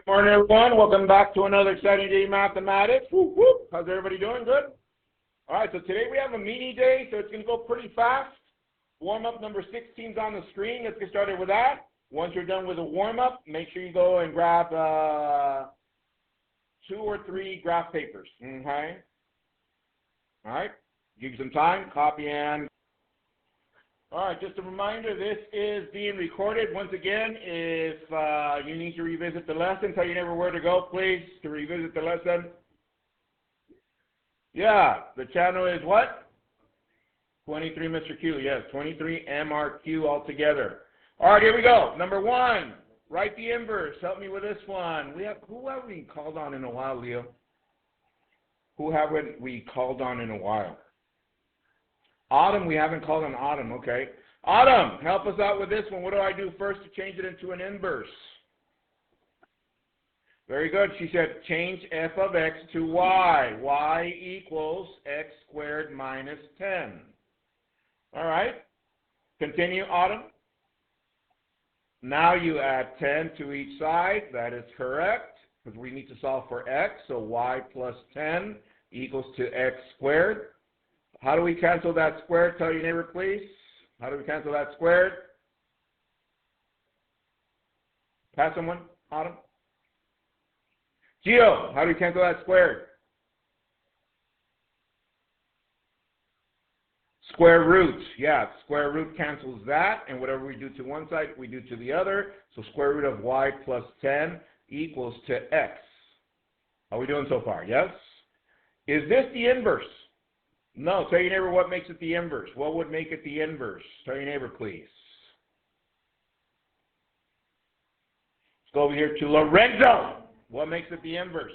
Morning, everyone. Welcome back to another exciting day in mathematics. Whoop, whoop. How's everybody doing? Good? All right, so today we have a mini day, so it's going to go pretty fast. Warm-up number 16 is on the screen. Let's get started with that. Once you're done with the warm-up, make sure you go and grab 2 or 3 graph papers. Okay? All right? Give you some time. Copy and... All right, just a reminder, this is being recorded. Once again, if you need to revisit the lesson, tell your neighbor where to go, please, to revisit the lesson. Yeah, the channel is what? 23 Mr. Q, yes, 23 MRQ altogether. All right, here we go. Number 1, write the inverse. Help me with this one. Who have we called on in a while, Leo? Who haven't we called on in a while? Autumn, we haven't called on Autumn, okay. Autumn, help us out with this one. What do I do first to change it into an inverse? Very good. She said change f of x to y. Y equals x squared minus 10. All right. Continue, Autumn. Now you add 10 to each side. That is correct, because we need to solve for x. So y plus 10 equals to x squared. How do we cancel that squared? Tell your neighbor, please. How do we cancel that squared? Pass someone, Autumn. Gio, how do we cancel that squared? Square root. Yeah, square root cancels that, and whatever we do to one side, we do to the other. So square root of y plus 10 equals to x. How are we doing so far? Yes? Is this the inverse? No. Tell your neighbor what makes it the inverse. What would make it the inverse? Tell your neighbor, please. Let's go over here to Lorenzo. What makes it the inverse?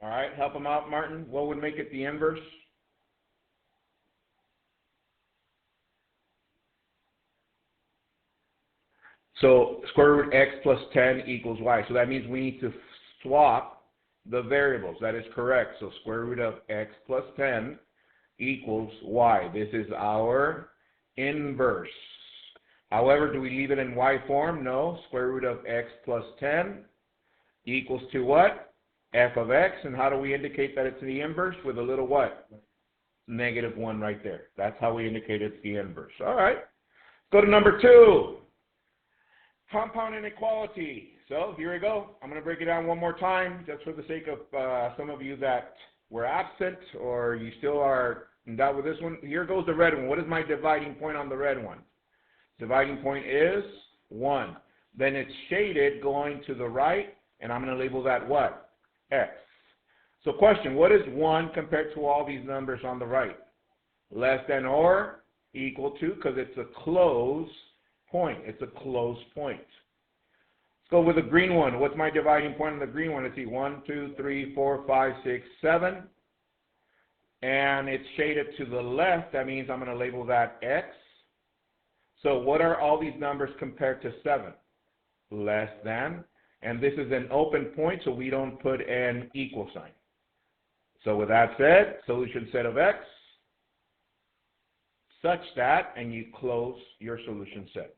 All right, help him out, Martin. What would make it the inverse? So square root x plus 10 equals y. So that means we need to swap the variables. That is correct. So square root of x plus 10 equals y. This is our inverse. However, do we leave it in y form? No. Square root of x plus 10 equals to what? F of x. And how do we indicate that it's the inverse? With a little what? Negative 1 right there. That's how we indicate it's the inverse. All right. Go to number 2. Compound inequality. So here we go. I'm going to break it down one more time just for the sake of some of you that were absent or you still are in doubt with this one. Here goes the red one. What is my dividing point on the red one? Dividing point is 1. Then it's shaded going to the right, and I'm going to label that what? X. So question, what is 1 compared to all these numbers on the right? Less than or equal to, because it's a closed point. It's a closed point. Let's go with the green one. What's my dividing point on the green one? Let's see, 1, 2, 3, 4, 5, 6, 7. And it's shaded to the left. That means I'm going to label that X. So what are all these numbers compared to 7? Less than. And this is an open point, so we don't put an equal sign. So with that said, solution set of X such that, and you close your solution set.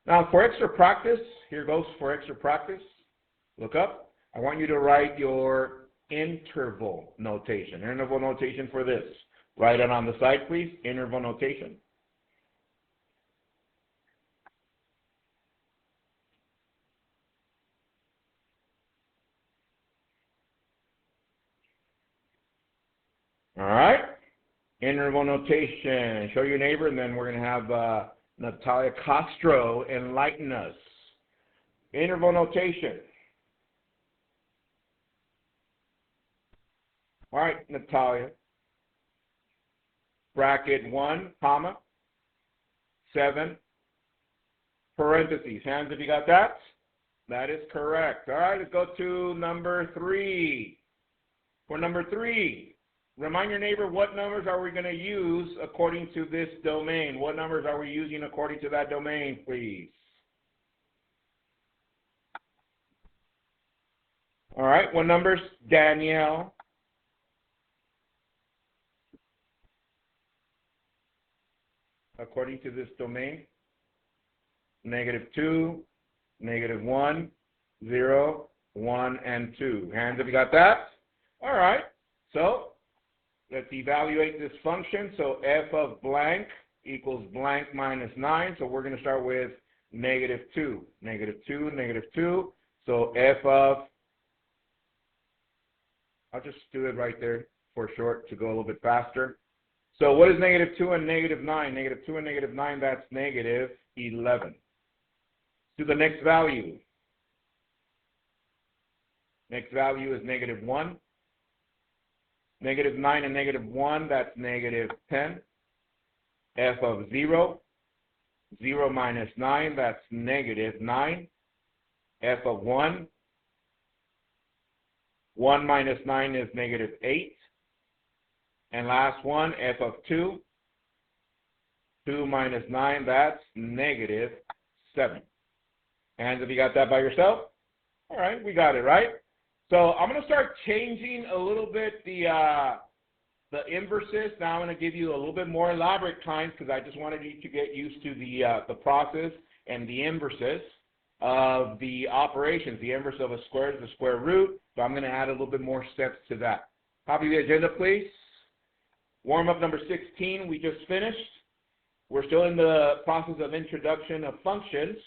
Now, for extra practice, here goes for extra practice. Look up. I want you to write your interval notation. Interval notation for this. Write it on the side, please. Interval notation. All right. Interval notation. Show your neighbor, and then we're going to have Natalia Castro enlighten us. Interval notation. All right, Natalia. Bracket 1, comma, 7, parentheses. Hands if you got that. That is correct. All right, let's go to number 3. For number 3, remind your neighbor what numbers are we going to use according to this domain. What numbers are we using according to that domain, please? All right, what numbers? Danielle. according to this domain? -2, -1, 0, 1, and 2. Hands, have you got that? All right. So let's evaluate this function. So f of blank equals blank minus 9. So we're going to start with -2. -2, -2. So f of, I'll just do it right there for short to go a little bit faster. So what is -2 and -9? -2 and -9, that's -11. To the next value. Next value is -1. -9 and -1, that's -10. F of 0. 0 minus 9, that's -9. F of 1. 1 minus 9 is -8. And last one, f of 2. 2 minus 9, that's -7. Hands, have you got that by yourself? All right, we got it, right? So I'm going to start changing a little bit the inverses. Now I'm going to give you a little bit more elaborate kinds because I just wanted you to get used to the process and the inverses of the operations. The inverse of a square is the square root. So I'm going to add a little bit more steps to that. Copy the agenda, please. Warm-up number 16, we just finished. We're still in the process of introduction of functions.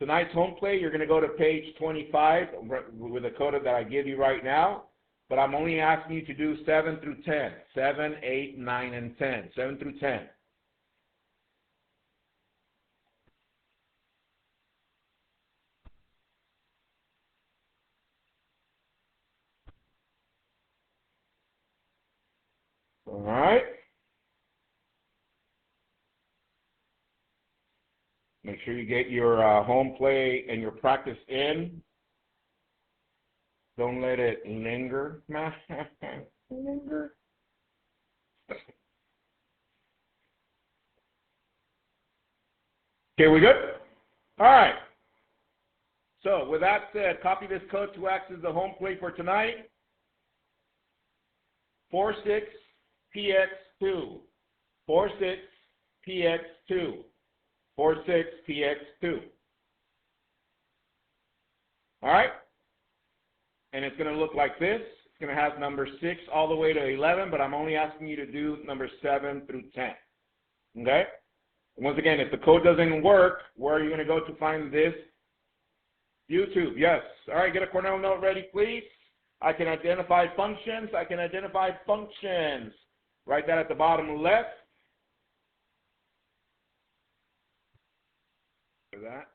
Tonight's home play, you're going to go to page 25 with the code that I give you right now. But I'm only asking you to do 7 through 10. 7, 8, 9, and 10. 7 through 10. All right. Make sure you get your home play and your practice in. Don't let it linger. Linger. Okay, we good? All right. So with that said, copy this code to access the home plate for tonight. 46px2. 46px2. 46px2. All right? And it's going to look like this. It's going to have number 6 all the way to 11, but I'm only asking you to do number 7 through 10. Okay? Once again, if the code doesn't work, where are you going to go to find this? YouTube, yes. All right, get a Cornell note ready, please. I can identify functions. I can identify functions. Write that at the bottom left. That.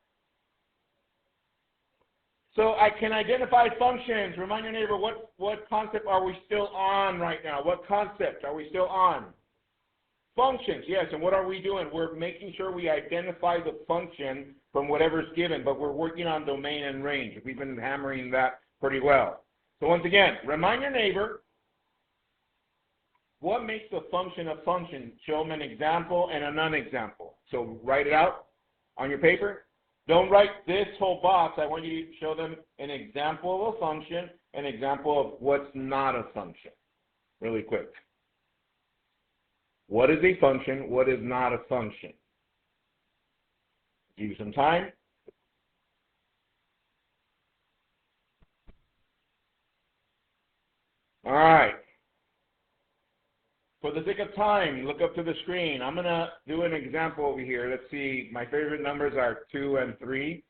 So I can identify functions. Remind your neighbor, what concept are we still on right now? What concept are we still on? Functions, yes. And what are we doing? We're making sure we identify the function from whatever's given, but we're working on domain and range. We've been hammering that pretty well. So once again, remind your neighbor, what makes a function a function? Show them an example and a non-example. So write it out on your paper. Don't write this whole box. I want you to show them an example of a function, an example of what's not a function. Really quick. What is a function? What is not a function? Give you some time. All right. For the sake of time, look up to the screen. I'm going to do an example over here. Let's see. My favorite numbers are 2 and 3.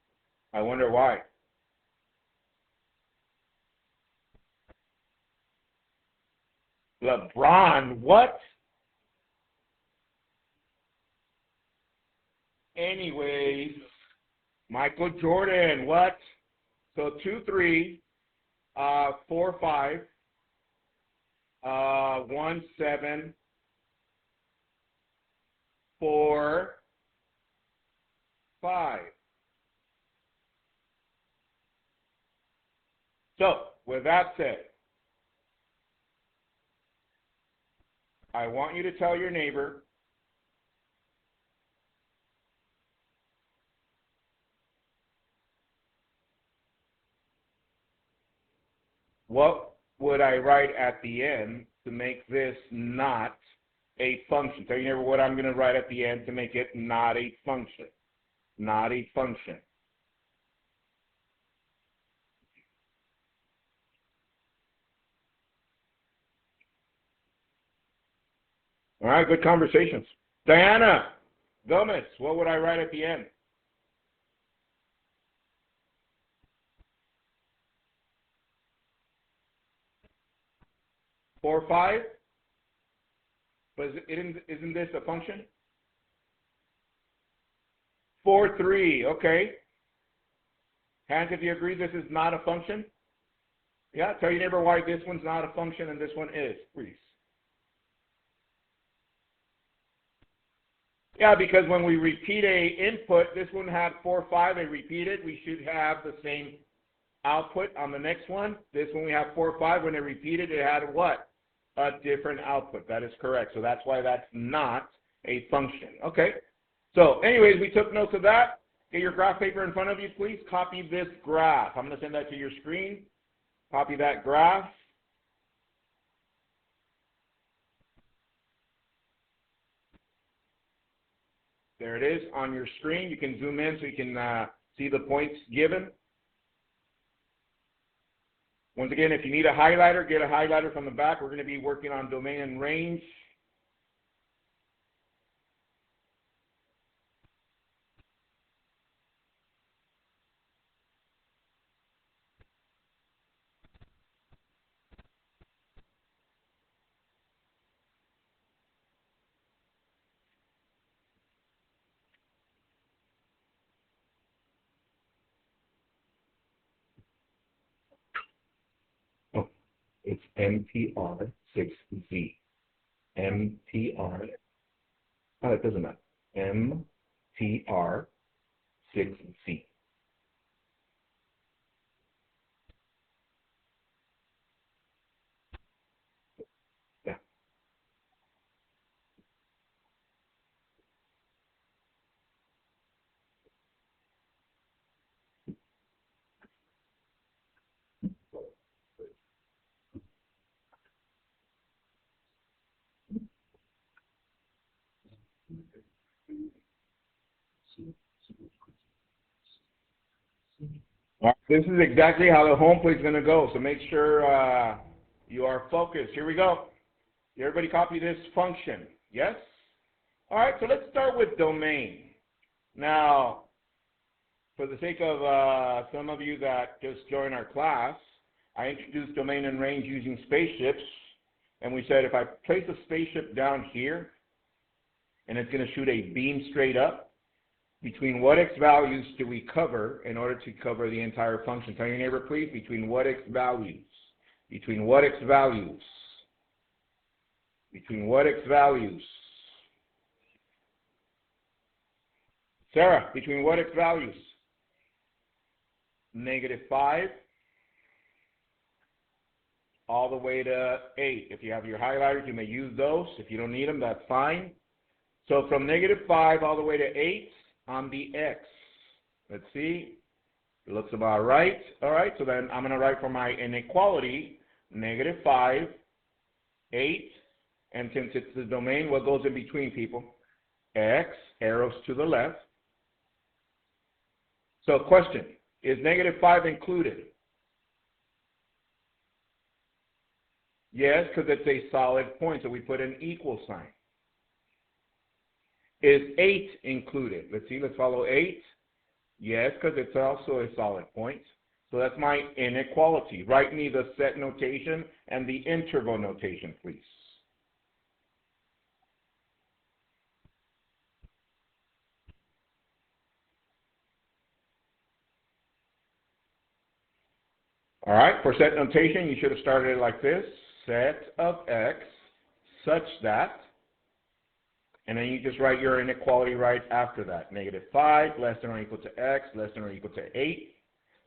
I wonder why. LeBron, what? Anyways, Michael Jordan, what? So 2, 3, 4, 5, 1, 7, 4, 5. So, with that said, I want you to tell your neighbor what would I write at the end to make this not a function. Tell your neighbor what I'm going to write at the end to make it not a function. Not a function. All right, good conversations. Diana Gomez, what would I write at the end? 4, 5? But isn't this a function? 4, 3, okay. Hank, if you agree this is not a function? Yeah, tell your neighbor why this one's not a function and this one is, please. Yeah, because when we repeat a input, this one had 4, 5, I repeated, we should have the same output on the next one. This one we have 4, 5, when it repeated, it had what? A different output. That is correct. So that's why that's not a function. Okay. So anyways, we took notes of that. Get your graph paper in front of you, please. Copy this graph. I'm going to send that to your screen. Copy that graph. There it is on your screen. You can zoom in so you can see the points given. Once again, if you need a highlighter, get a highlighter from the back. We're going to be working on domain and range. Oh, it's MTR6Z. MTR. Oh, it doesn't matter. MTR6Z. Yeah. All right, this is exactly how the home plate is going to go. So make sure you are focused. Here we go. Everybody copy this function. Yes? All right, so let's start with domain. Now, for the sake of some of you that just joined our class, I introduced domain and range using spaceships. And we said if I place a spaceship down here, and it's going to shoot a beam straight up, between what x values do we cover in order to cover the entire function? Tell your neighbor, please, between what x values? Between what x values? Between what x values? Sarah, between what x values? -5 all the way to 8. If you have your highlighters, you may use those. If you don't need them, that's fine. So from -5 all the way to 8 on the x. Let's see. It looks about right. All right, so then I'm going to write for my inequality, -5, 8, and since it's the domain, what goes in between, people? X, arrows to the left. So question, is -5 included? Yes, because it's a solid point, so we put an equal sign. Is 8 included? Let's see, let's follow 8. Yes, because it's also a solid point. So that's my inequality. Write me the set notation and the interval notation, please. All right, for set notation, you should have started it like this. Set of x such that, and then you just write your inequality right after that. -5 less than or equal to x less than or equal to 8,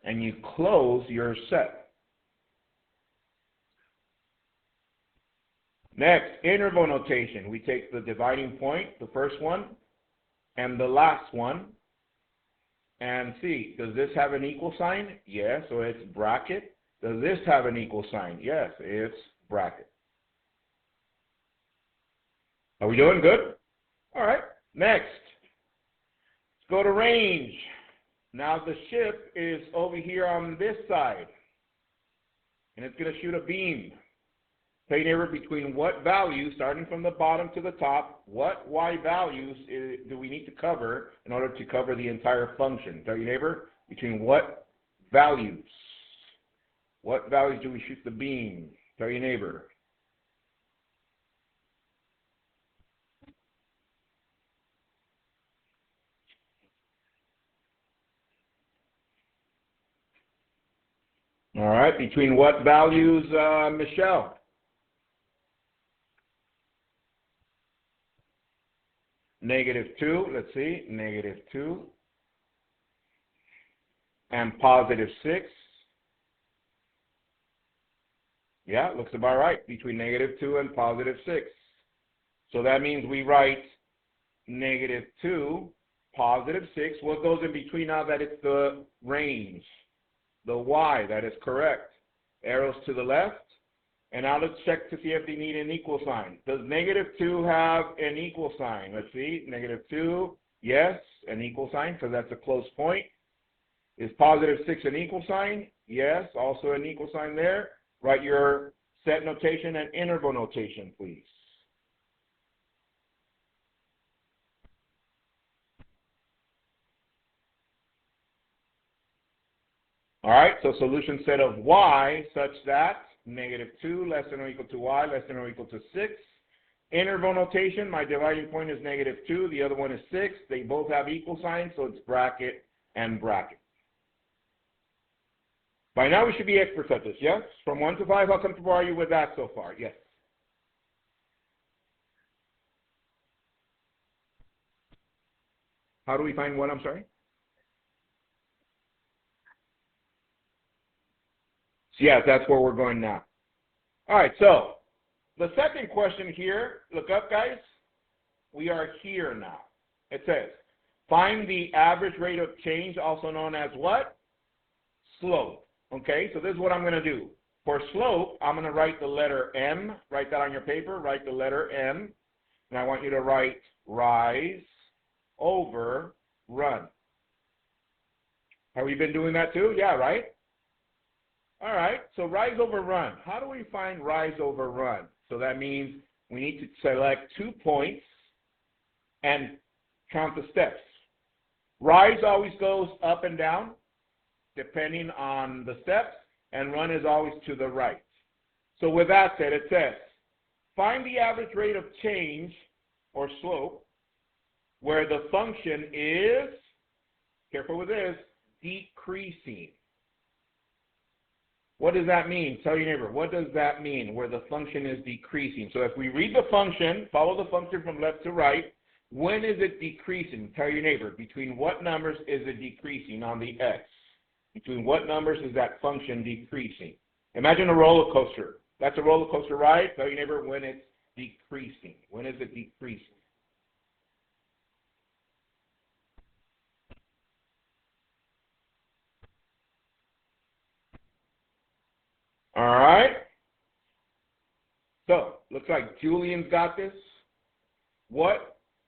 and you close your set. Next, interval notation. We take the dividing point, the first one, and the last one, and see, does this have an equal sign? Yes, so it's bracket. Does this have an equal sign? Yes, it's bracket. Are we doing good? All right. Next, let's go to range. Now the ship is over here on this side, and it's going to shoot a beam. Tell your neighbor, between what values, starting from the bottom to the top, what y values do we need to cover in order to cover the entire function? Tell your neighbor, between what values do we shoot the beam? Tell your neighbor. All right, between what values, Michelle? -2, let's see, -2 and +6. Yeah, looks about right, between -2 and +6. So that means we write -2, +6. What goes in between now that it's the range? The y, that is correct. Arrows to the left. And now let's check to see if they need an equal sign. Does -2 have an equal sign? Let's see, -2, yes, an equal sign, because that's a close point. Is +6 an equal sign? Yes, also an equal sign there. Write your set notation and interval notation, please. All right, so solution set of y such that -2 less than or equal to y less than or equal to 6. Interval notation, my dividing point is -2, the other one is 6. They both have equal signs, so it's bracket and bracket. By now we should be experts at this, yes? From 1 to 5, how comfortable are you with that so far? Yes. How do we find what, I'm sorry? Yes, that's where we're going now. All right, so the second question here, look up, guys. We are here now. It says, find the average rate of change, also known as what? Slope. Okay, so this is what I'm going to do. For slope, I'm going to write the letter M. Write that on your paper. Write the letter M. And I want you to write rise over run. Have we been doing that too? Yeah, right? All right, so rise over run. How do we find rise over run? So that means we need to select 2 points and count the steps. Rise always goes up and down, depending on the steps, and run is always to the right. So with that said, it says, find the average rate of change, or slope, where the function is, careful with this, decreasing. What does that mean? Tell your neighbor, what does that mean, where the function is decreasing? So if we read the function, follow the function from left to right, when is it decreasing? Tell your neighbor, between what numbers is it decreasing on the x? Between what numbers is that function decreasing? Imagine a roller coaster. That's a roller coaster ride. Tell your neighbor when it's decreasing. When is it decreasing? All right. So, looks like Julian's got this.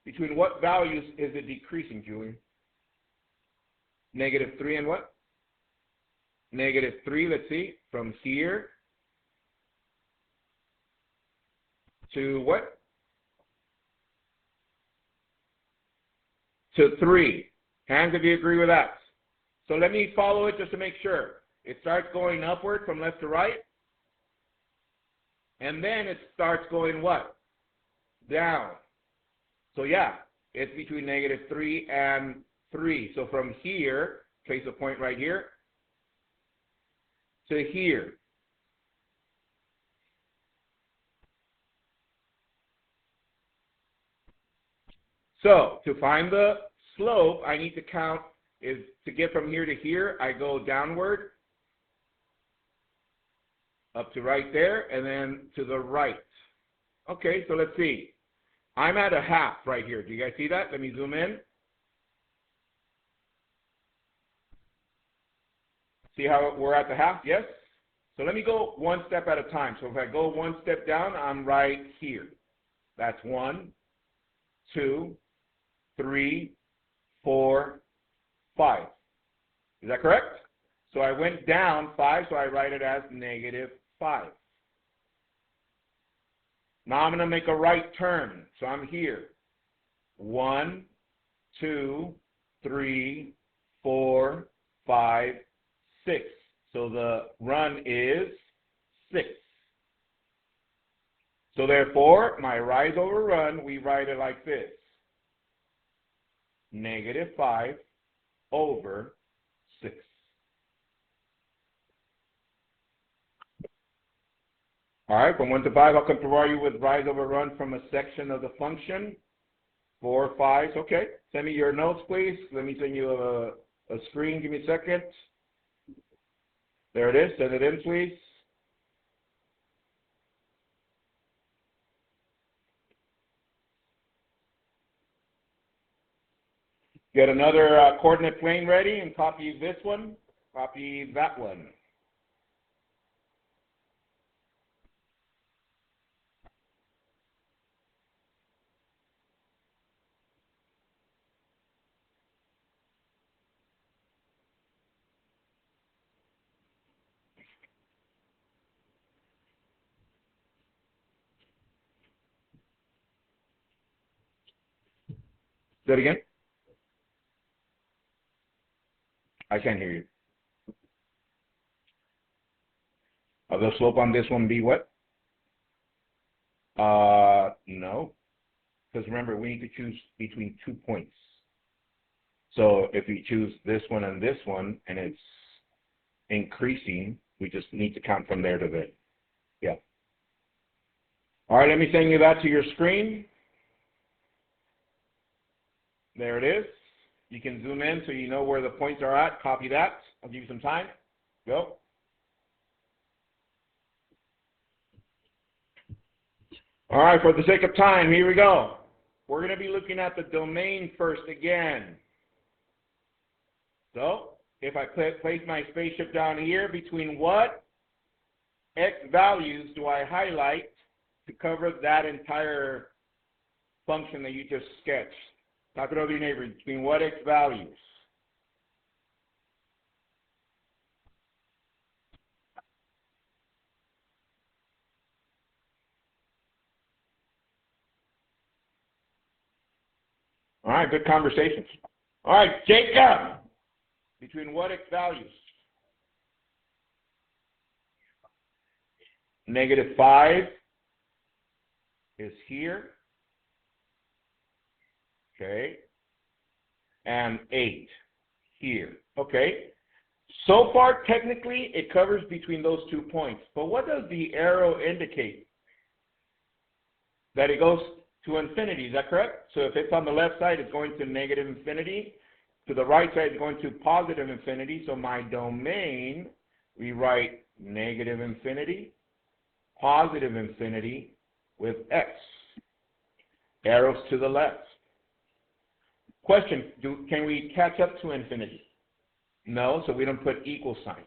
Between what values is it decreasing, Julian? -3 and what? -3, let's see, from here to what? To 3. Hands if you agree with that. So let me follow it just to make sure. It starts going upward from left to right. And then it starts going what? Down. So yeah, it's between -3 and 3. So from here, place a point right here, to here. So to find the slope, I need to count, is to get from here to here, I go downward, up to right there, and then to the right. Okay, so let's see. I'm at a half right here. Do you guys see that? Let me zoom in. See how we're at the half? Yes? So let me go one step at a time. So if I go one step down, I'm right here. That's 1. 2, 3, 4, 5. Is that correct? So I went down 5, so I write it as negative 5. Now I'm going to make a right turn. So I'm here. 1, 2, 3, 4, 5, 6. So the run is 6. So therefore, my rise over run, we write it like this. Negative 5 over 6. All right, from 1 to 5, I'll come provide you with rise over run from a section of the function. 4, 5, okay. Send me your notes, please. Let me send you a screen. Give me a second. There it is. Send it in, please. Get another coordinate plane ready and copy this one. Copy that one. Say it again. I can't hear you. The slope on this one be what? No. Because remember, we need to choose between 2 points. So if we choose this one and it's increasing, we just need to count from there to there. Yeah. All right, let me send you that to your screen. There it is. You can zoom in so you know where the points are at. Copy that. I'll give you some time. Go. All right, for the sake of time, here we go. We're going to be looking at the domain first again. So, if I place my spaceship down here, between what x values do I highlight to cover that entire function that you just sketched? Talk it over to your neighbor. Between what x values? All right, good conversations. All right, Jacob. Between what x values? Negative 5 is here. Okay. And 8 here. Okay. So far, technically, it covers between those 2 points. But what does the arrow indicate? That it goes to infinity. Is that correct? So if it's on the left side, it's going to negative infinity. To the right side, it's going to positive infinity. So my domain, we write negative infinity, positive infinity with x. Arrows to the left. Question, can we catch up to infinity? No, so we don't put equal signs.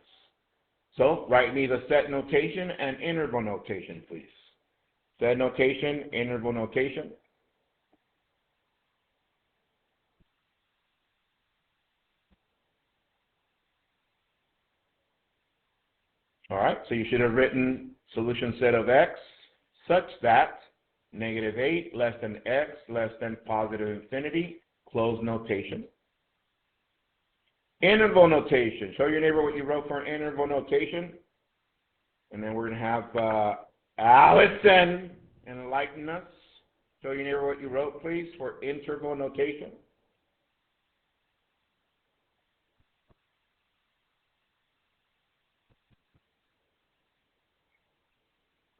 So write me the set notation and interval notation, please. Set notation, interval notation. All right, so you should have written solution set of x such that negative 8 less than x less than positive infinity, close notation. Interval notation. Show your neighbor what you wrote for an interval notation. And then we're going to have Allison enlighten us. Show your neighbor what you wrote, please, for interval notation.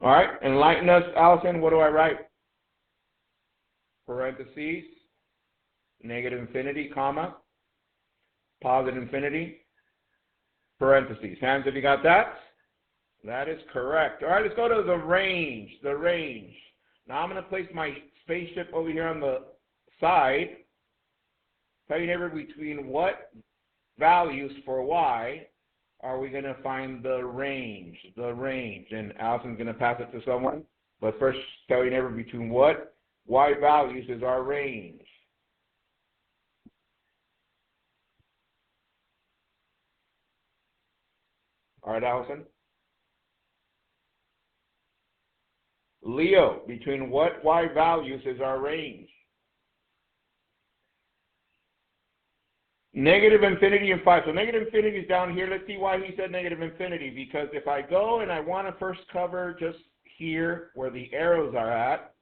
All right, enlighten us, Allison. What do I write? Parentheses, negative infinity, comma, positive infinity, parentheses. Hands if you got that. That is correct. All right, let's go to the range. The range. Now I'm going to place my spaceship over here on the side. Tell your neighbor between what values for y are we going to find the range? The range. And Allison's going to pass it to someone. But first, tell your neighbor between what y values is our range. All right, Allison? Leo, between what y values is our range? Negative infinity and 5. So negative infinity is down here. Let's see why he said negative infinity. Because if I go and I want to first cover just here where the arrows are at,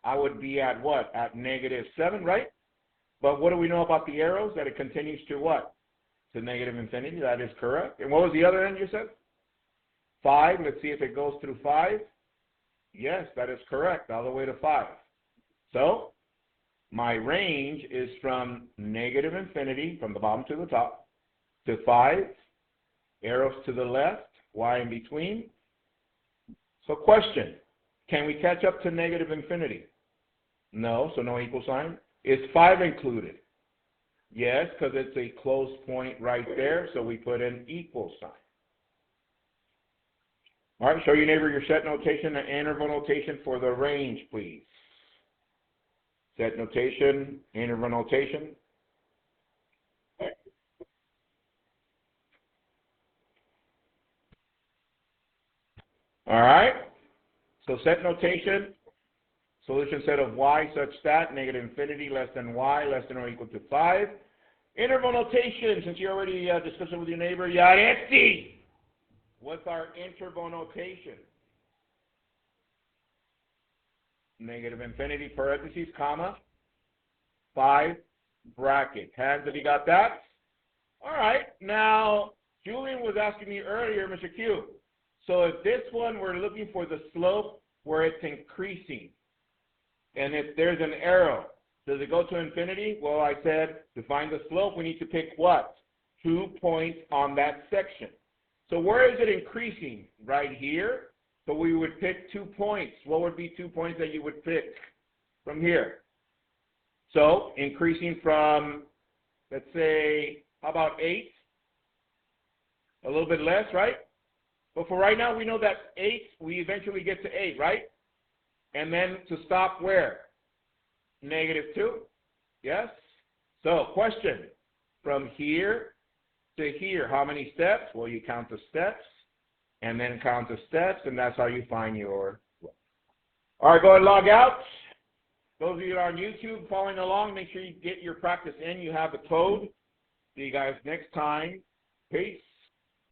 I would be at what? At negative 7, right? But what do we know about the arrows? That it continues to what? To negative infinity. That is correct. And what was the other end you said? 5. Let's see if it goes through 5. Yes, that is correct. All the way to 5. So my range is from negative infinity, from the bottom to the top, to 5, arrows to the left, y in between. So question, can we catch up to negative infinity? No, so no equal sign. Is 5 included? Yes, because it's a close point right there, so we put an equal sign. All right, show your neighbor your set notation and interval notation for the range, please. Set notation, interval notation. All right, so set notation, solution set of y such that negative infinity less than y less than or equal to 5. Interval notation, since you already discussed it with your neighbor, Yaretsi. What's our interval notation? Negative infinity, parentheses, comma, 5, bracket. Hands, have you got that? All right. Now, Julian was asking me earlier, Mr. Q. So if this one, we're looking for the slope where it's increasing. And if there's an arrow, does it go to infinity? Well, I said to find the slope, we need to pick what? 2 points on that section. So where is it increasing? Right here. So we would pick 2 points. What would be 2 points that you would pick from here? So increasing from, let's say, how about 8? A little bit less, right? But for right now, we know that 8, we eventually get to 8, right? And then to stop where? Negative 2. Yes? So question, from here to here, how many steps? Well, you count the steps, and then count the steps, and that's how you find your. All right, go ahead and log out. Those of you that are on YouTube following along, make sure you get your practice in. You have the code. See you guys next time. Peace.